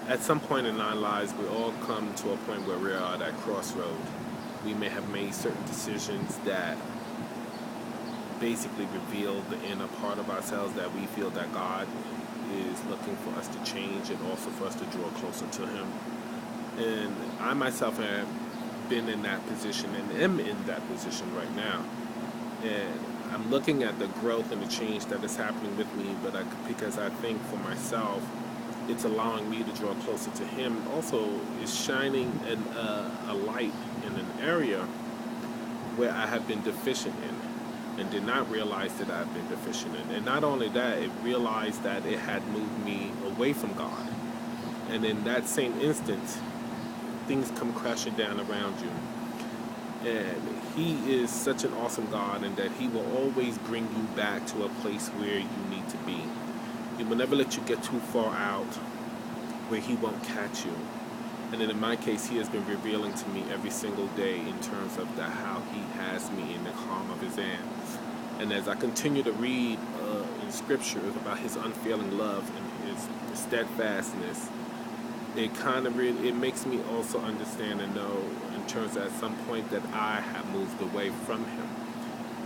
At some point in our lives, we all come to a point where we are at that crossroad. We may have made certain decisions that basically reveal the inner part of ourselves that we feel that God is looking for us to change and also for us to draw closer to Him. And I myself have been in that position and am in that position right now. And I'm looking at the growth and the change that is happening with me, because I think for myself, it's allowing me to draw closer to Him. Also, it's shining a light in an area where I have been deficient in and did not realize that I've been deficient in. And not only that, it realized that it had moved me away from God. And in that same instance, things come crashing down around you. And He is such an awesome God, and that He will always bring you back to a place where you need to be. He will never let you get too far out where He won't catch you. And then in my case, He has been revealing to me every single day in terms of how He has me in the palm of His hand. And as I continue to read in scriptures about His unfailing love and His steadfastness, it makes me also understand and know in terms of at some point that I have moved away from Him.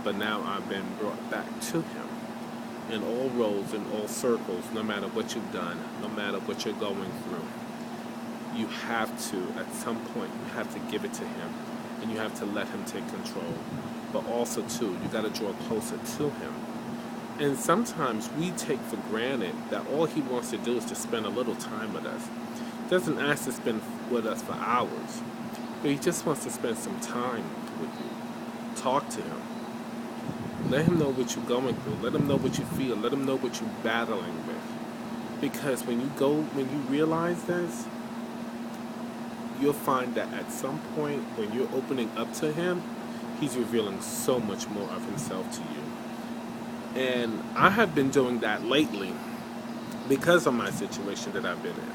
But now I've been brought back to Him. In all roads, in all circles, no matter what you've done, no matter what you're going through, you have to, at some point, you have to give it to Him, and you have to let Him take control. But also, too, you got to draw closer to Him. And sometimes we take for granted that all He wants to do is to spend a little time with us. He doesn't ask to spend with us for hours, but He just wants to spend some time with you. Talk to Him. Let Him know what you're going through. Let Him know what you feel. Let Him know what you're battling with. Because when you realize this, you'll find that at some point when you're opening up to Him, He's revealing so much more of Himself to you. And I have been doing that lately because of my situation that I've been in.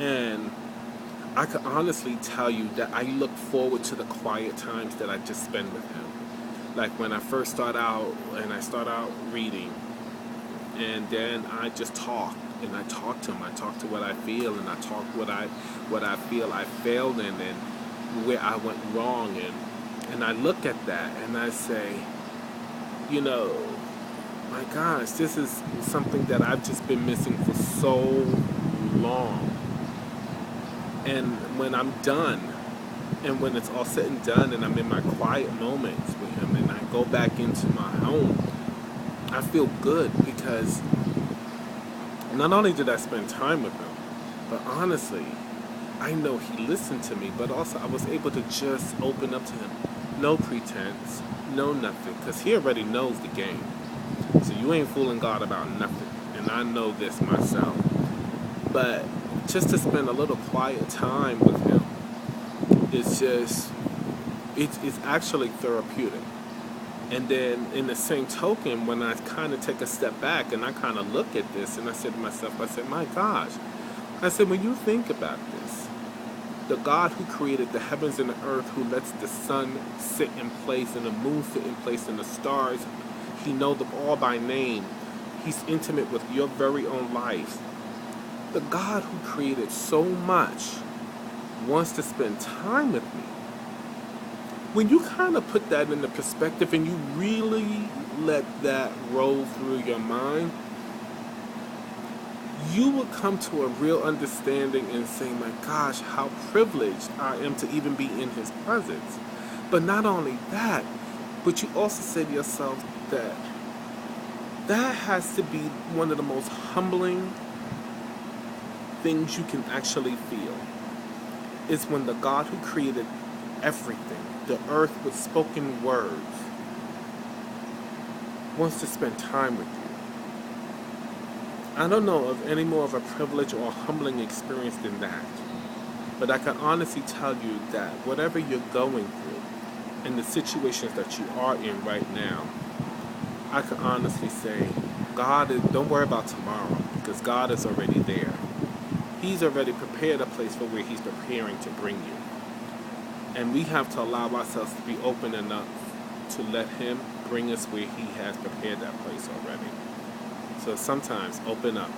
And I can honestly tell you that I look forward to the quiet times that I just spend with Him. Like when I first start out reading, and then I just talk, and I talk to Him. I talk to what I feel, and I talk what I feel I failed in, and where I went wrong, and I look at that and I say, my gosh, this is something that I've just been missing for so long. And when I'm done, and when it's all said and done, and I'm in my quiet moments with Him, and I go back into my home, I feel good because not only did I spend time with Him, but honestly, I know He listened to me, but also I was able to just open up to Him. No pretense, no nothing, because He already knows the game. So you ain't fooling God about nothing, and I know this myself. But just to spend a little quiet time with Him, it's actually therapeutic. And then in the same token, when I kind of take a step back and I kind of look at this, and I said to myself, my gosh, when you think about this, the God who created the heavens and the earth, who lets the sun sit in place and the moon sit in place and the stars, He knows them all by name. He's intimate with your very own life. The God who created so much wants to spend time with me. When you kind of put that into perspective and you really let that roll through your mind, you will come to a real understanding and say, my gosh, how privileged I am to even be in His presence. But not only that, but you also say to yourself that has to be one of the most humbling things you can actually feel. It's when the God who created everything, the earth with spoken words, wants to spend time with you. I don't know of any more of a privilege or a humbling experience than that. But I can honestly tell you that whatever you're going through and the situations that you are in right now, I can honestly say, don't worry about tomorrow, because God is already there. He's already prepared a place for where He's preparing to bring you. And we have to allow ourselves to be open enough to let Him bring us where He has prepared that place already. So sometimes open up,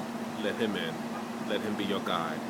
let Him in, let Him be your guide.